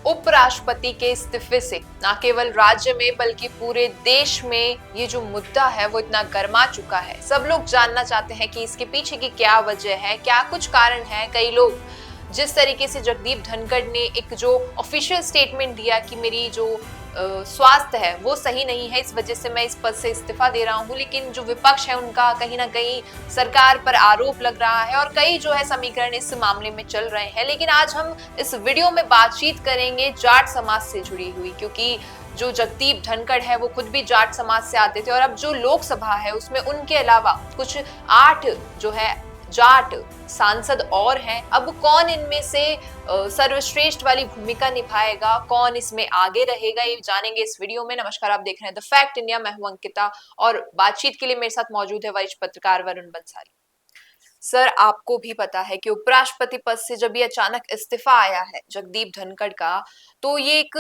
उपराष्ट्रपति के इस्तीफे से न केवल राज्य में बल्कि पूरे देश में ये जो मुद्दा है वो इतना गर्मा चुका है। सब लोग जानना चाहते हैं कि इसके पीछे की क्या वजह है, क्या कुछ कारण है। कई लोग जिस तरीके से जगदीप धनखड़ ने एक जो ऑफिशियल स्टेटमेंट दिया कि मेरी जो स्वास्थ्य है वो सही नहीं है, इस वजह से मैं इस पद से इस्तीफा दे रहा हूँ, लेकिन जो विपक्ष है उनका कहीं ना कहीं सरकार पर आरोप लग रहा है और कई जो है समीकरण इस मामले में चल रहे हैं। लेकिन आज हम इस वीडियो में बातचीत करेंगे जाट समाज से जुड़ी हुई, क्योंकि जो जगदीप धनखड़ है वो खुद भी जाट समाज से आते थे और अब जो लोकसभा है उसमें उनके अलावा कुछ 8 जो है जाट सांसद और हैं। अब कौन इनमें से सर्वश्रेष्ठ वाली भूमिका निभाएगा, कौन इसमें आगे रहेगा, ये जानेंगे इस वीडियो में। नमस्कार, आप देख रहे हैं द फैक्ट इंडिया, मैं हूं अंकिता और बातचीत के लिए मेरे साथ मौजूद है वरिष्ठ पत्रकार वरुण बंसाली। सर, आपको भी पता है कि उपराष्ट्रपति पद से जब ये अचानक इस्तीफा आया है जगदीप धनखड़ का, तो ये एक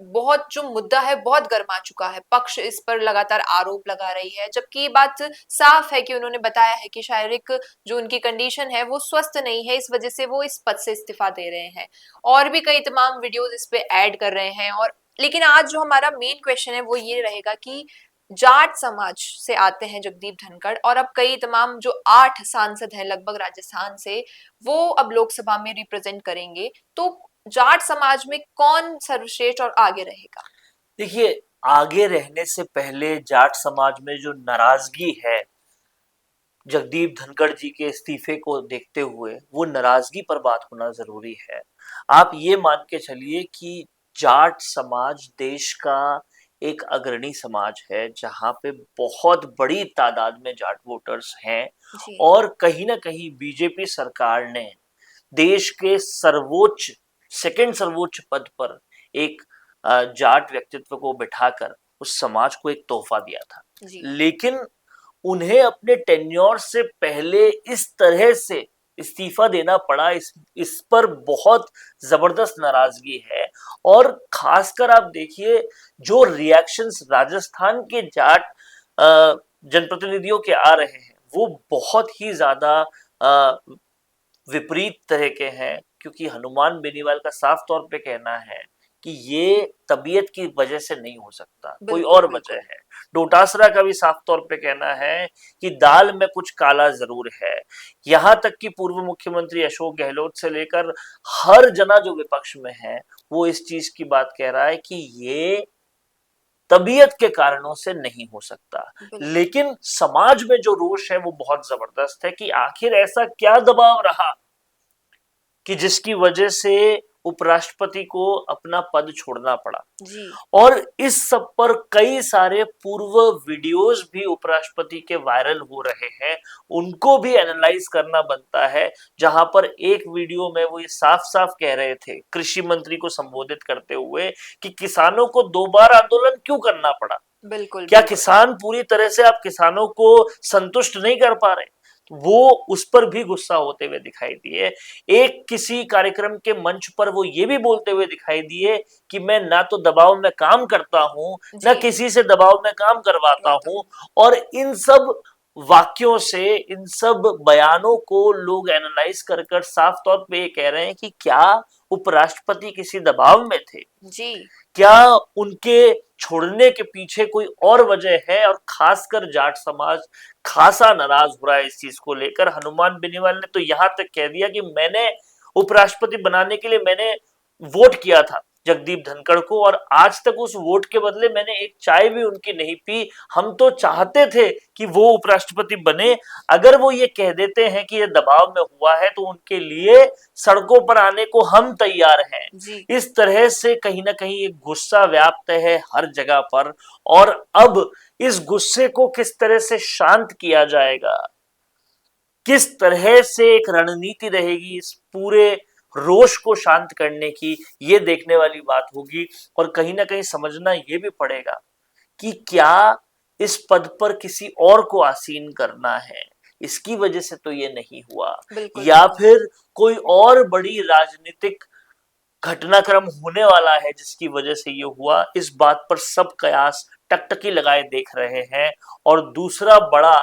बहुत जो मुद्दा है बहुत गर्मा चुका है। पक्ष इस पर लगातार आरोप लगा रही है, जबकि ये बात साफ है कि उन्होंने बताया है कि शारीरिक जो उनकी कंडीशन है वो स्वस्थ नहीं है, इस वजह से वो इस पद से इस्तीफा दे रहे हैं और भी कई तमाम वीडियोस इस पे ऐड कर रहे हैं। और लेकिन आज जो हमारा मेन क्वेश्चन है वो ये रहेगा कि जाट समाज से आते हैं जगदीप धनखड़ और अब कई तमाम जो 8 सांसद हैं लगभग राजस्थान से, वो अब लोकसभा में रिप्रेजेंट करेंगे। तो जाट समाज में कौन सर्वश्रेष्ठ और आगे रहेगा? देखिए, आगे रहने से पहले जाट समाज में जो नाराजगी है जगदीप धनखड़ जी के इस्तीफे को देखते हुए, वो नाराजगी पर बात होना जरूरी है। आप ये मान के चलिए कि जाट समाज देश का एक अग्रणी समाज है, जहां पे बहुत बड़ी तादाद में जाट वोटर्स हैं और कहीं ना कहीं बीजेपी सरकार ने देश के सर्वोच्च सेकंड सर्वोच्च पद पर एक जाट व्यक्तित्व को बिठाकर उस समाज को एक तोहफा दिया था। लेकिन उन्हें अपने टेन्योर से पहले इस तरह से इस्तीफा देना पड़ा, इस पर बहुत जबरदस्त नाराजगी है। और खासकर आप देखिए, जो रिएक्शंस राजस्थान के जाट जनप्रतिनिधियों के आ रहे हैं वो बहुत ही ज्यादा विपरीत तरह के हैं, क्योंकि हनुमान बेनीवाल का साफ तौर पे कहना है कि ये तबीयत की वजह से नहीं हो सकता, कोई और वजह है। डोटासरा का भी साफ तौर पे कहना है कि दाल में कुछ काला जरूर है। यहां तक कि पूर्व मुख्यमंत्री अशोक गहलोत से लेकर हर जना जो विपक्ष में है वो इस चीज की बात कह रहा है कि ये तबीयत के कारणों से नहीं हो सकता। लेकिन समाज में जो रोष है वो बहुत जबरदस्त है कि आखिर ऐसा क्या दबाव रहा कि जिसकी वजह से उपराष्ट्रपति को अपना पद छोड़ना पड़ा। और इस सब पर कई सारे पूर्व वीडियोस भी उपराष्ट्रपति के वायरल हो रहे हैं, उनको भी एनालाइज करना बनता है। जहां पर एक वीडियो में वो ये साफ साफ कह रहे थे कृषि मंत्री को संबोधित करते हुए कि किसानों को 2 बार आंदोलन क्यों करना पड़ा। क्या किसान पूरी तरह से आप किसानों को संतुष्ट नहीं कर पा रहे? वो उस पर भी गुस्सा होते हुए दिखाई दिए। एक किसी कार्यक्रम के मंच पर वो ये भी बोलते हुए दिखाई दिए कि मैं ना तो दबाव में काम करता हूं, ना किसी से दबाव में काम करवाता हूं। और इन सब वाक्यों से, इन सब बयानों को लोग एनालाइज कर कर साफ तौर पे ये कह रहे हैं कि क्या उपराष्ट्रपति किसी दबाव में थे क्या उनके छोड़ने के पीछे कोई और वजह है। और खासकर जाट समाज खासा नाराज हो रहा है इस चीज को लेकर। हनुमान बेनीवाल ने तो यहां तक कह दिया कि मैंने उपराष्ट्रपति बनाने के लिए मैंने वोट किया था जगदीप धनखड़ को, और आज तक उस वोट के बदले मैंने एक चाय भी उनकी नहीं पी। हम तो चाहते थे कि वो उपराष्ट्रपति बने। अगर वो ये कह देते हैं कि ये दबाव में हुआ है तो उनके लिए सड़कों पर आने को हम तैयार हैं। इस तरह से कहीं ना कहीं एक गुस्सा व्याप्त है हर जगह पर। और अब इस गुस्से को किस तरह से शांत किया जाएगा, किस तरह से एक रणनीति रहेगी इस पूरे रोष को शांत करने की, ये देखने वाली बात होगी। और कहीं ना कहीं समझना ये भी पड़ेगा कि क्या इस पद पर किसी और को आसीन करना है, इसकी वजह से तो ये नहीं हुआ, या फिर कोई और बड़ी राजनीतिक घटनाक्रम होने वाला है जिसकी वजह से ये हुआ। इस बात पर सब कयास टकटकी लगाए देख रहे हैं। और दूसरा बड़ा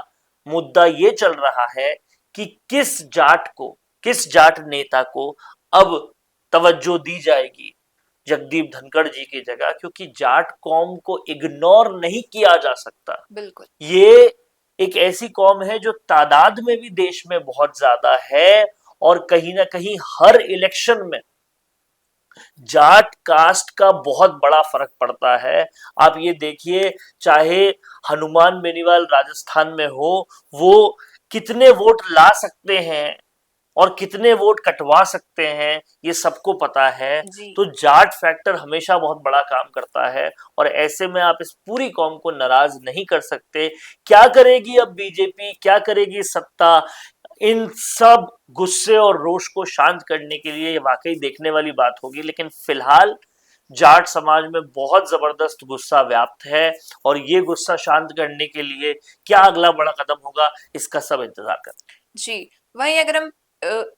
मुद्दा ये चल रहा है कि किस जाट नेता को अब तवज्जो दी जाएगी जगदीप धनखड़ जी की जगह, क्योंकि जाट कौम को इग्नोर नहीं किया जा सकता। बिल्कुल। ये एक ऐसी कौम है जो तादाद में भी देश में बहुत ज्यादा है, और कहीं ना कहीं हर इलेक्शन में जाट कास्ट का बहुत बड़ा फर्क पड़ता है। आप ये देखिए, चाहे हनुमान बेनीवाल राजस्थान में हो, वो कितने वोट ला सकते हैं और कितने वोट कटवा सकते हैं, ये सबको पता है। जी। तो जाट फैक्टर हमेशा बहुत बड़ा काम करता है, और ऐसे में आप इस पूरी कौम को नाराज नहीं कर सकते। क्या करेगी अब बीजेपी, क्या करेगी सत्ता, इन सब गुस्से और रोष को शांत करने के लिए ये वाकई देखने वाली बात होगी। लेकिन फिलहाल जाट समाज में बहुत जबरदस्त गुस्सा व्याप्त है, और ये गुस्सा शांत करने के लिए क्या अगला बड़ा कदम होगा, इसका सब इंतजार करें। जी, वहीं अगर हम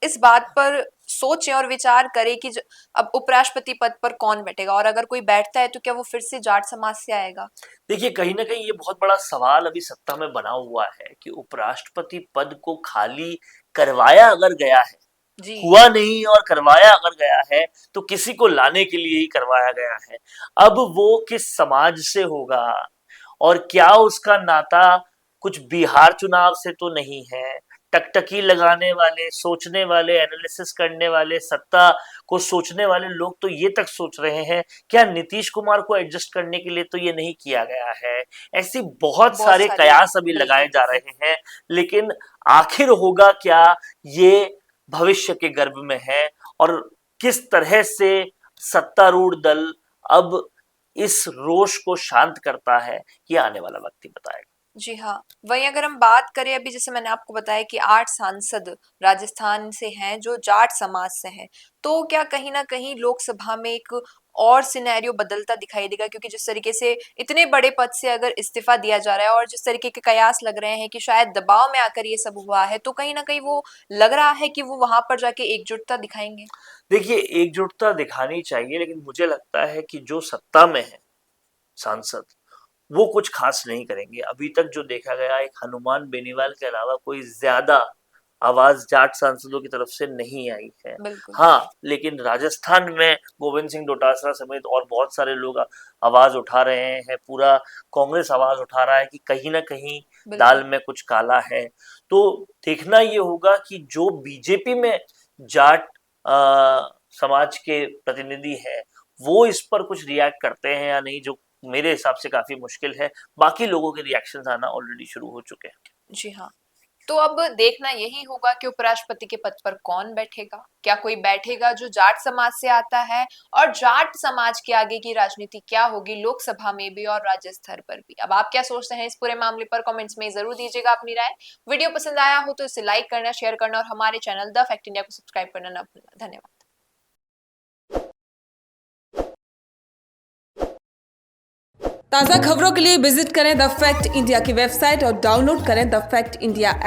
इस बात पर सोचें और विचार करें कि अब उपराष्ट्रपति पद पर कौन बैठेगा, और अगर कोई बैठता है तो क्या वो फिर से जाट समाज से आएगा? देखिए, कहीं ना कहीं ये बहुत बड़ा सवाल अभी सत्ता में बना हुआ है कि उपराष्ट्रपति पद को खाली करवाया अगर गया है, जी। हुआ नहीं और करवाया अगर गया है, तो किसी को लाने के लिए ही करवाया गया है। अब वो किस समाज से होगा, और क्या उसका नाता कुछ बिहार चुनाव से तो नहीं है। टकटकी लगाने वाले, सोचने वाले, एनालिसिस करने वाले, सत्ता को सोचने वाले लोग तो ये तक सोच रहे हैं, क्या नीतीश कुमार को एडजस्ट करने के लिए तो ये नहीं किया गया है। ऐसी बहुत सारे कयास अभी लगाए जा रहे हैं, लेकिन आखिर होगा क्या, ये भविष्य के गर्भ में है। और किस तरह से सत्तारूढ़ दल अब इस रोष को शांत करता है, ये आने वाला वक्त ही बताएगा। जी हाँ, वहीं अगर हम बात करें, अभी जैसे मैंने आपको बताया कि 8 सांसद राजस्थान से हैं जो जाट समाज से हैं, तो क्या कहीं ना कहीं लोकसभा में एक और सिनेरियो बदलता दिखाई देगा? क्योंकि जिस तरीके से इतने बड़े पद से अगर इस्तीफा दिया जा रहा है और जिस तरीके के कयास लग रहे हैं कि शायद दबाव में आकर ये सब हुआ है, तो कहीं ना कहीं वो लग रहा है कि वो वहां पर जाके एकजुटता दिखाएंगे। देखिए, एकजुटता दिखानी चाहिए, लेकिन मुझे लगता है कि जो सत्ता में है सांसद, वो कुछ खास नहीं करेंगे। अभी तक जो देखा गया, एक हनुमान बेनीवाल के अलावा कोई ज्यादा आवाज जाट सांसदों की तरफ से नहीं आई है। बिल्कुल। हाँ, लेकिन राजस्थान में गोविंद सिंह डोटासरा समेत और बहुत सारे लोग आवाज उठा रहे हैं। पूरा कांग्रेस आवाज उठा रहा है कि कहीं ना कहीं दाल में कुछ काला है। तो देखना ये होगा कि जो बीजेपी में जाट समाज के प्रतिनिधि हैं, वो इस पर कुछ रिएक्ट करते हैं या नहीं, जो मेरे हिसाब से काफी मुश्किल है। बाकी लोगों के रिएक्शंस आना ऑलरेडी शुरू हो चुके हैं। जी हाँ, तो अब देखना यही होगा कि उपराष्ट्रपति के पद पर कौन बैठेगा। क्या कोई बैठेगा जो जाट समाज से आता है, और जाट समाज के आगे की राजनीति क्या होगी लोकसभा में भी और राज्य स्तर पर भी। अब आप क्या सोचते हैं इस पूरे मामले पर, कमेंट्स में जरूर दीजिएगा अपनी राय। वीडियो पसंद आया हो तो इसे लाइक करना, शेयर करना और हमारे चैनल द फैक्ट इंडिया को सब्सक्राइब करना न भूलना। धन्यवाद। ताज़ा खबरों के लिए विजिट करें द फैक्ट इंडिया की वेबसाइट और डाउनलोड करें द फैक्ट इंडिया ऐप।